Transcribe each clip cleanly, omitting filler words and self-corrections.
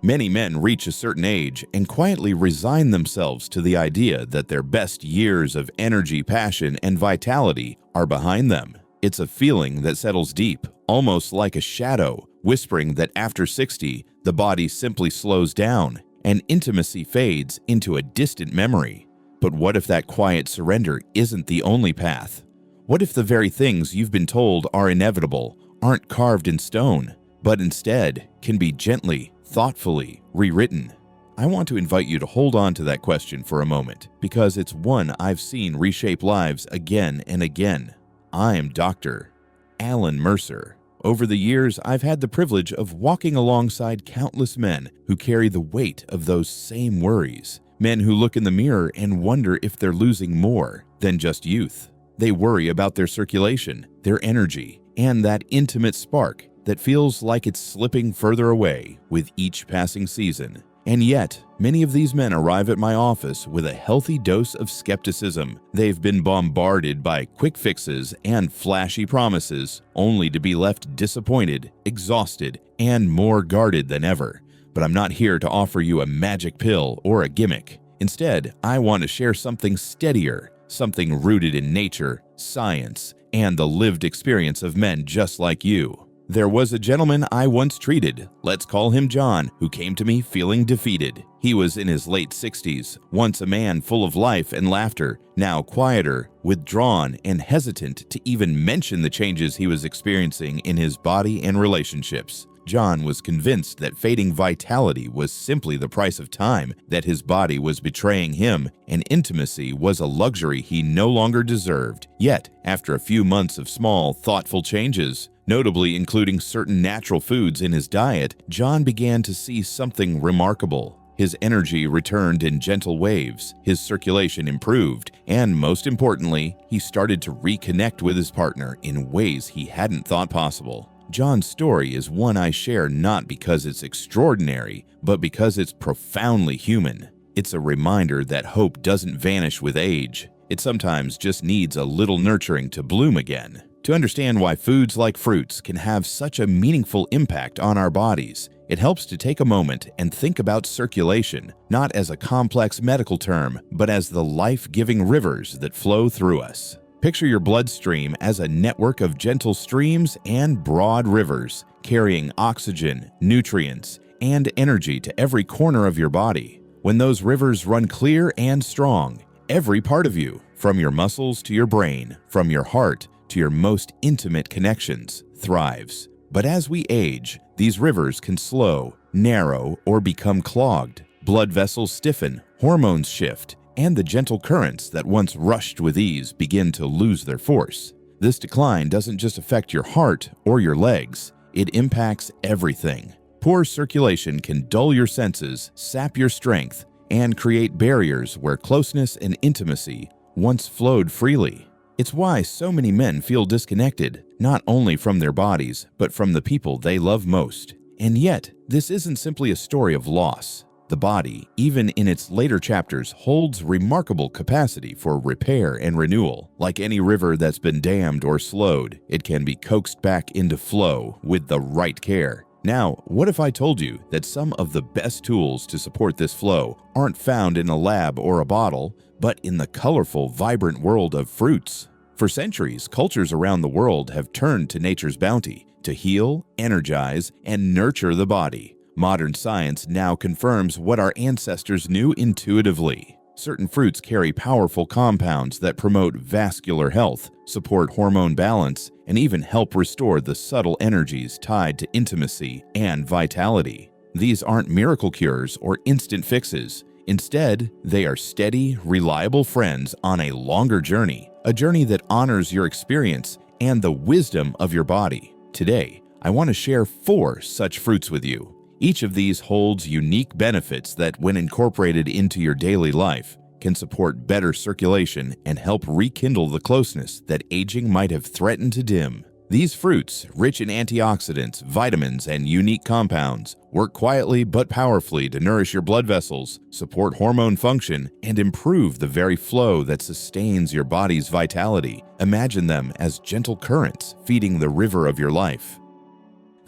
Many men reach a certain age and quietly resign themselves to the idea that their best years of energy, passion, and vitality are behind them. It's a feeling that settles deep, almost like a shadow, whispering that after 60, the body simply slows down and intimacy fades into a distant memory. But what if that quiet surrender isn't the only path? What if the very things you've been told are inevitable aren't carved in stone, but instead can be gently, thoughtfully rewritten? I want to invite you to hold on to that question for a moment, because it's one I've seen reshape lives again and again. I am Dr. Alan Mercer. Over the years, I've had the privilege of walking alongside countless men who carry the weight of those same worries. Men who look in the mirror and wonder if they're losing more than just youth. They worry about their circulation, their energy, and that intimate spark that feels like it's slipping further away with each passing season. And yet, many of these men arrive at my office with a healthy dose of skepticism. They've been bombarded by quick fixes and flashy promises, only to be left disappointed, exhausted, and more guarded than ever. But I'm not here to offer you a magic pill or a gimmick. Instead, I want to share something steadier, something rooted in nature, science, and the lived experience of men just like you. There was a gentleman I once treated, let's call him John, who came to me feeling defeated. He was in his late 60s, once a man full of life and laughter, now quieter, withdrawn, and hesitant to even mention the changes he was experiencing in his body and relationships. John was convinced that fading vitality was simply the price of time, that his body was betraying him, and intimacy was a luxury he no longer deserved. Yet, after a few months of small, thoughtful changes, notably including certain natural foods in his diet, John began to see something remarkable. His energy returned in gentle waves, his circulation improved, and most importantly, he started to reconnect with his partner in ways he hadn't thought possible. John's story is one I share not because it's extraordinary, but because it's profoundly human. It's a reminder that hope doesn't vanish with age. It sometimes just needs a little nurturing to bloom again. To understand why foods like fruits can have such a meaningful impact on our bodies, it helps to take a moment and think about circulation, not as a complex medical term, but as the life-giving rivers that flow through us. Picture your bloodstream as a network of gentle streams and broad rivers, carrying oxygen, nutrients, and energy to every corner of your body. When those rivers run clear and strong, every part of you, from your muscles to your brain, from your heart to your most intimate connections, thrives. But as we age, these rivers can slow, narrow, or become clogged. Blood vessels stiffen, hormones shift, and the gentle currents that once rushed with ease begin to lose their force. This decline doesn't just affect your heart or your legs, it impacts everything. Poor circulation can dull your senses, sap your strength, and create barriers where closeness and intimacy once flowed freely. It's why so many men feel disconnected, not only from their bodies, but from the people they love most. And yet, this isn't simply a story of loss. The body, even in its later chapters, holds remarkable capacity for repair and renewal. Like any river that's been dammed or slowed, it can be coaxed back into flow with the right care. Now, what if I told you that some of the best tools to support this flow aren't found in a lab or a bottle, but in the colorful, vibrant world of fruits? For centuries, cultures around the world have turned to nature's bounty to heal, energize, and nurture the body. Modern science now confirms what our ancestors knew intuitively. Certain fruits carry powerful compounds that promote vascular health, support hormone balance, and even help restore the subtle energies tied to intimacy and vitality. These aren't miracle cures or instant fixes. Instead, they are steady, reliable friends on a longer journey, a journey that honors your experience and the wisdom of your body. Today, I want to share 4 such fruits with you. Each of these holds unique benefits that, when incorporated into your daily life, can support better circulation and help rekindle the closeness that aging might have threatened to dim. These fruits, rich in antioxidants, vitamins, and unique compounds, work quietly but powerfully to nourish your blood vessels, support hormone function, and improve the very flow that sustains your body's vitality. Imagine them as gentle currents feeding the river of your life.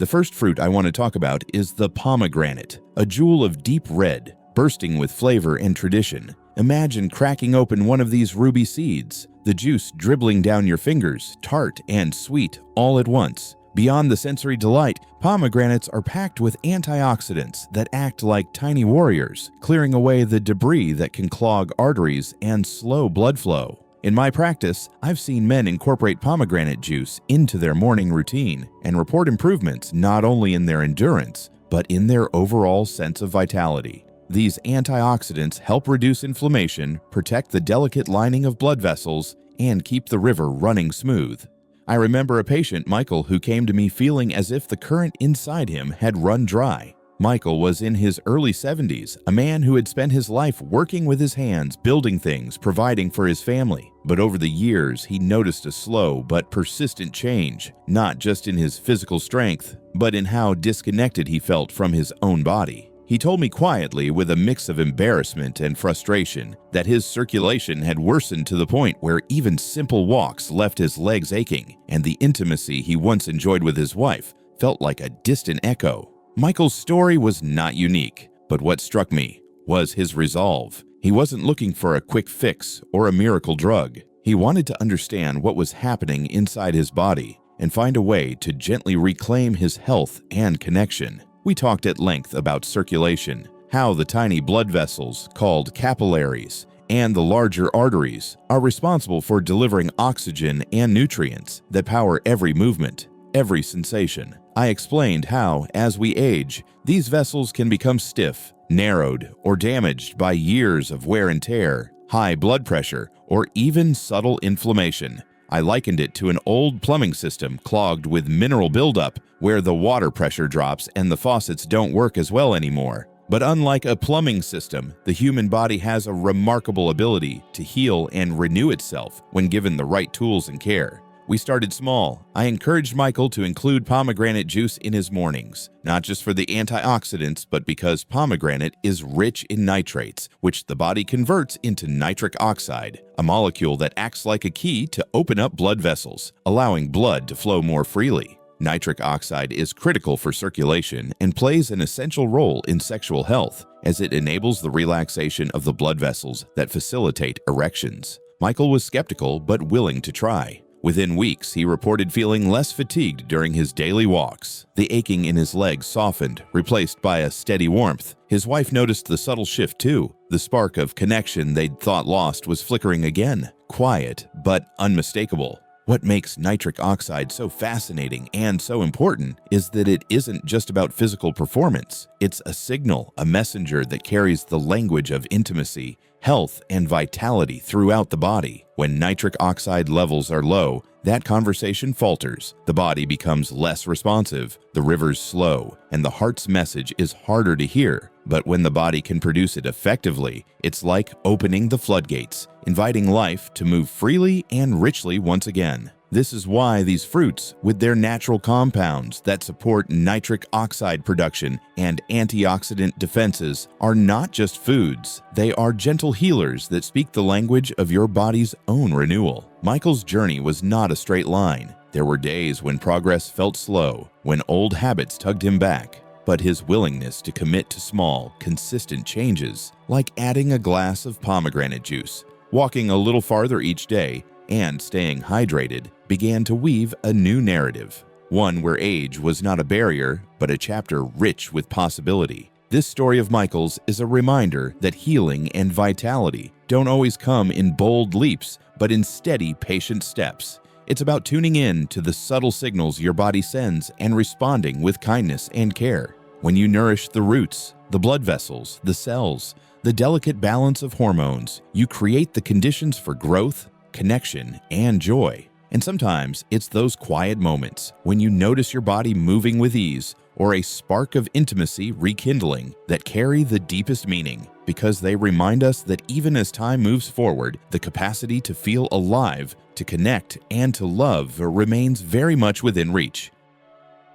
The first fruit I want to talk about is the pomegranate, a jewel of deep red, bursting with flavor and tradition. Imagine cracking open one of these ruby seeds, the juice dribbling down your fingers, tart and sweet all at once. Beyond the sensory delight, pomegranates are packed with antioxidants that act like tiny warriors, clearing away the debris that can clog arteries and slow blood flow. In my practice, I've seen men incorporate pomegranate juice into their morning routine and report improvements not only in their endurance, but in their overall sense of vitality. These antioxidants help reduce inflammation, protect the delicate lining of blood vessels, and keep the river running smooth. I remember a patient, Michael, who came to me feeling as if the current inside him had run dry. Michael was in his early 70s, a man who had spent his life working with his hands, building things, providing for his family. But over the years, he noticed a slow but persistent change, not just in his physical strength, but in how disconnected he felt from his own body. He told me quietly, with a mix of embarrassment and frustration, that his circulation had worsened to the point where even simple walks left his legs aching, and the intimacy he once enjoyed with his wife felt like a distant echo. Michael's story was not unique, but what struck me was his resolve. He wasn't looking for a quick fix or a miracle drug. He wanted to understand what was happening inside his body and find a way to gently reclaim his health and connection. We talked at length about circulation, how the tiny blood vessels, called capillaries, and the larger arteries are responsible for delivering oxygen and nutrients that power every movement, every sensation. I explained how, as we age, these vessels can become stiff, narrowed, or damaged by years of wear and tear, high blood pressure, or even subtle inflammation. I likened it to an old plumbing system clogged with mineral buildup, where the water pressure drops and the faucets don't work as well anymore. But unlike a plumbing system, the human body has a remarkable ability to heal and renew itself when given the right tools and care. We started small. I encouraged Michael to include pomegranate juice in his mornings, not just for the antioxidants, but because pomegranate is rich in nitrates, which the body converts into nitric oxide, a molecule that acts like a key to open up blood vessels, allowing blood to flow more freely. Nitric oxide is critical for circulation and plays an essential role in sexual health, as it enables the relaxation of the blood vessels that facilitate erections. Michael was skeptical but willing to try. Within weeks, he reported feeling less fatigued during his daily walks. The aching in his legs softened, replaced by a steady warmth. His wife noticed the subtle shift too. The spark of connection they'd thought lost was flickering again, quiet but unmistakable. What makes nitric oxide so fascinating and so important is that it isn't just about physical performance. It's a signal, a messenger that carries the language of intimacy, health, and vitality throughout the body. When nitric oxide levels are low, that conversation falters, the body becomes less responsive, the rivers slow, and the heart's message is harder to hear. But when the body can produce it effectively, it's like opening the floodgates, inviting life to move freely and richly once again. This is why these fruits, with their natural compounds that support nitric oxide production and antioxidant defenses, are not just foods. They are gentle healers that speak the language of your body's own renewal. Michael's journey was not a straight line. There were days when progress felt slow, when old habits tugged him back. But his willingness to commit to small, consistent changes, like adding a glass of pomegranate juice, walking a little farther each day, and staying hydrated, began to weave a new narrative, one where age was not a barrier, but a chapter rich with possibility. This story of Michael's is a reminder that healing and vitality don't always come in bold leaps, but in steady, patient steps. It's about tuning in to the subtle signals your body sends and responding with kindness and care. When you nourish the roots, the blood vessels, the cells, the delicate balance of hormones, you create the conditions for growth, connection, and joy. And sometimes it's those quiet moments when you notice your body moving with ease or a spark of intimacy rekindling that carry the deepest meaning, because they remind us that even as time moves forward, the capacity to feel alive, to connect, and to love remains very much within reach.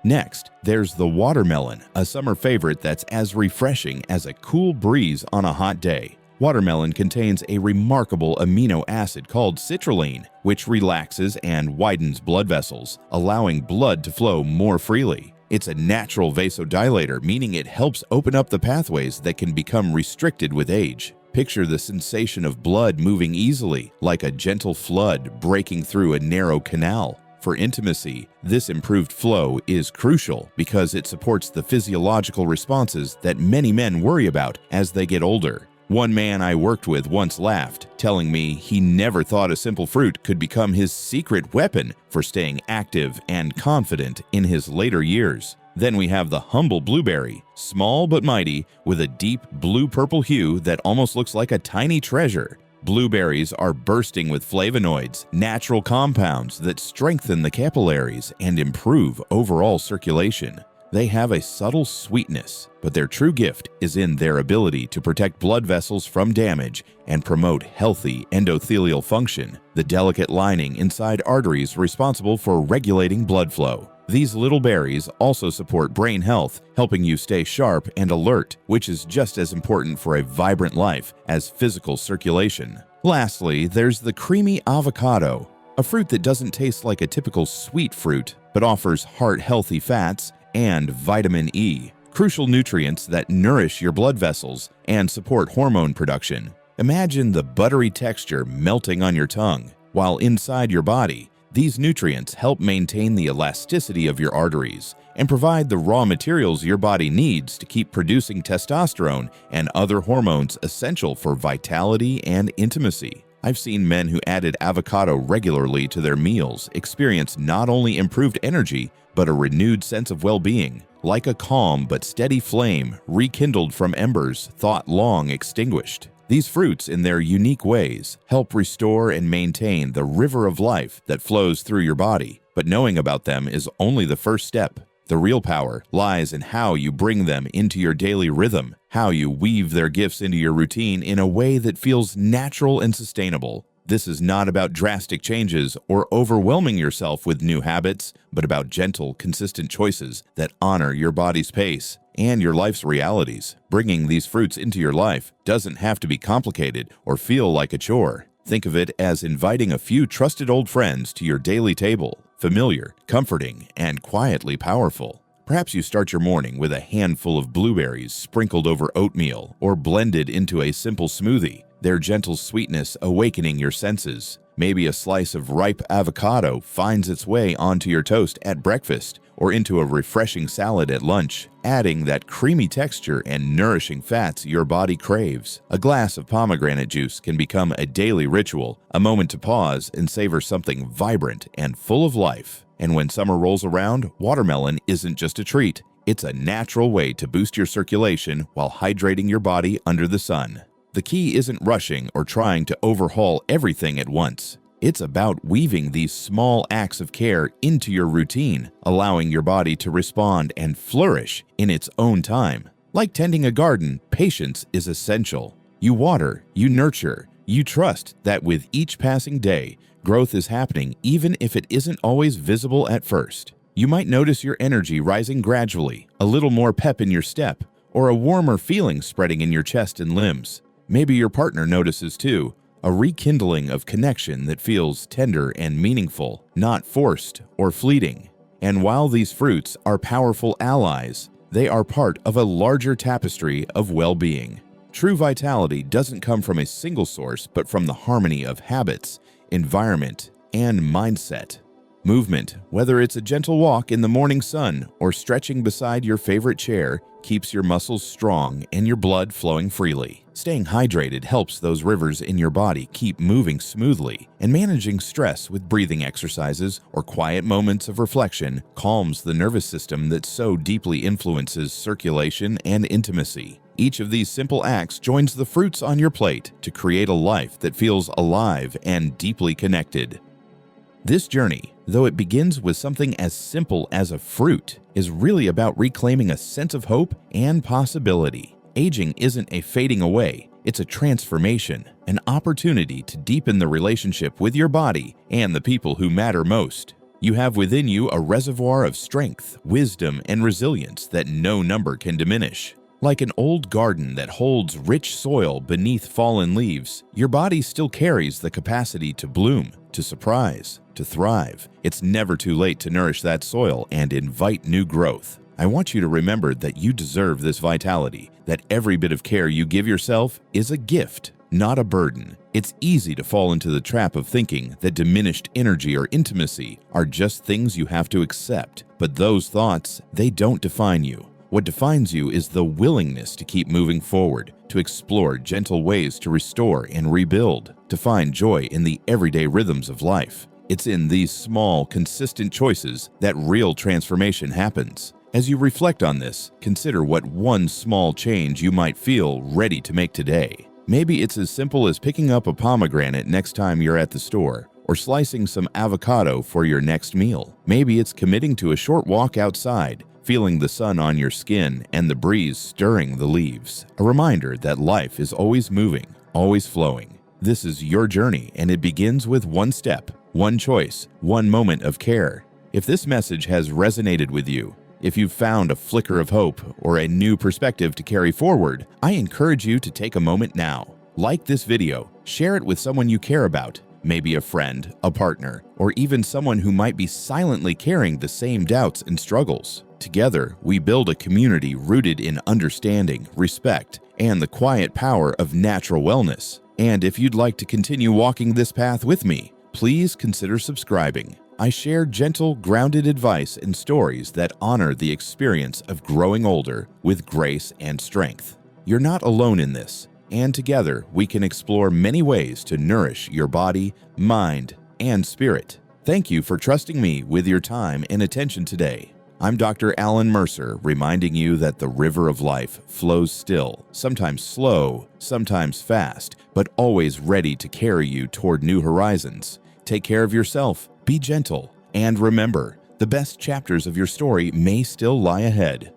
Next, there's the watermelon, a summer favorite that's as refreshing as a cool breeze on a hot day. Watermelon contains a remarkable amino acid called citrulline, which relaxes and widens blood vessels, allowing blood to flow more freely. It's a natural vasodilator, meaning it helps open up the pathways that can become restricted with age. Picture the sensation of blood moving easily, like a gentle flood breaking through a narrow canal. For intimacy, this improved flow is crucial because it supports the physiological responses that many men worry about as they get older. One man I worked with once laughed, telling me he never thought a simple fruit could become his secret weapon for staying active and confident in his later years. Then we have the humble blueberry, small but mighty, with a deep blue-purple hue that almost looks like a tiny treasure. Blueberries are bursting with flavonoids, natural compounds that strengthen the capillaries and improve overall circulation. They have a subtle sweetness, but their true gift is in their ability to protect blood vessels from damage and promote healthy endothelial function, the delicate lining inside arteries responsible for regulating blood flow. These little berries also support brain health, helping you stay sharp and alert, which is just as important for a vibrant life as physical circulation. Lastly, there's the creamy avocado, a fruit that doesn't taste like a typical sweet fruit, but offers heart-healthy fats and vitamin E, crucial nutrients that nourish your blood vessels and support hormone production. Imagine the buttery texture melting on your tongue, while inside your body, these nutrients help maintain the elasticity of your arteries and provide the raw materials your body needs to keep producing testosterone and other hormones essential for vitality and intimacy. I've seen men who added avocado regularly to their meals experience not only improved energy, but a renewed sense of well-being, like a calm but steady flame rekindled from embers thought long extinguished. These fruits, in their unique ways, help restore and maintain the river of life that flows through your body, but knowing about them is only the first step. The real power lies in how you bring them into your daily rhythm, how you weave their gifts into your routine in a way that feels natural and sustainable. This is not about drastic changes or overwhelming yourself with new habits, but about gentle, consistent choices that honor your body's pace and your life's realities. Bringing these fruits into your life doesn't have to be complicated or feel like a chore. Think of it as inviting a few trusted old friends to your daily table, familiar, comforting, and quietly powerful. Perhaps you start your morning with a handful of blueberries sprinkled over oatmeal or blended into a simple smoothie, their gentle sweetness awakening your senses. Maybe a slice of ripe avocado finds its way onto your toast at breakfast or into a refreshing salad at lunch, adding that creamy texture and nourishing fats your body craves. A glass of pomegranate juice can become a daily ritual, a moment to pause and savor something vibrant and full of life. And when summer rolls around, watermelon isn't just a treat. It's a natural way to boost your circulation while hydrating your body under the sun. The key isn't rushing or trying to overhaul everything at once. It's about weaving these small acts of care into your routine, allowing your body to respond and flourish in its own time. Like tending a garden, patience is essential. You water, you nurture, you trust that with each passing day, growth is happening even if it isn't always visible at first. You might notice your energy rising gradually, a little more pep in your step, or a warmer feeling spreading in your chest and limbs. Maybe your partner notices too, a rekindling of connection that feels tender and meaningful, not forced or fleeting. And while these fruits are powerful allies, they are part of a larger tapestry of well-being. True vitality doesn't come from a single source, but from the harmony of habits, environment, and mindset. Movement, whether it's a gentle walk in the morning sun or stretching beside your favorite chair, keeps your muscles strong and your blood flowing freely. Staying hydrated helps those rivers in your body keep moving smoothly, and managing stress with breathing exercises or quiet moments of reflection calms the nervous system that so deeply influences circulation and intimacy. Each of these simple acts joins the fruits on your plate to create a life that feels alive and deeply connected. This journey, though it begins with something as simple as a fruit, is really about reclaiming a sense of hope and possibility. Aging isn't a fading away, it's a transformation, an opportunity to deepen the relationship with your body and the people who matter most. You have within you a reservoir of strength, wisdom, and resilience that no number can diminish. Like an old garden that holds rich soil beneath fallen leaves, your body still carries the capacity to bloom, to surprise, to thrive. It's never too late to nourish that soil and invite new growth. I want you to remember that you deserve this vitality, that every bit of care you give yourself is a gift, not a burden. It's easy to fall into the trap of thinking that diminished energy or intimacy are just things you have to accept. But those thoughts, they don't define you. What defines you is the willingness to keep moving forward, to explore gentle ways to restore and rebuild, to find joy in the everyday rhythms of life. It's in these small, consistent choices that real transformation happens. As you reflect on this, consider what one small change you might feel ready to make today. Maybe it's as simple as picking up a pomegranate next time you're at the store, or slicing some avocado for your next meal. Maybe it's committing to a short walk outside, feeling the sun on your skin and the breeze stirring the leaves. A reminder that life is always moving, always flowing. This is your journey, and it begins with one step, one choice, one moment of care. If this message has resonated with you, if you've found a flicker of hope or a new perspective to carry forward, I encourage you to take a moment now. Like this video, share it with someone you care about, maybe a friend, a partner, or even someone who might be silently carrying the same doubts and struggles. Together, we build a community rooted in understanding, respect, and the quiet power of natural wellness. And if you'd like to continue walking this path with me, please consider subscribing. I share gentle, grounded advice and stories that honor the experience of growing older with grace and strength. You're not alone in this, and together we can explore many ways to nourish your body, mind, and spirit. Thank you for trusting me with your time and attention today. I'm Dr. Alan Mercer, reminding you that the river of life flows still, sometimes slow, sometimes fast, but always ready to carry you toward new horizons. Take care of yourself, be gentle, and remember, the best chapters of your story may still lie ahead.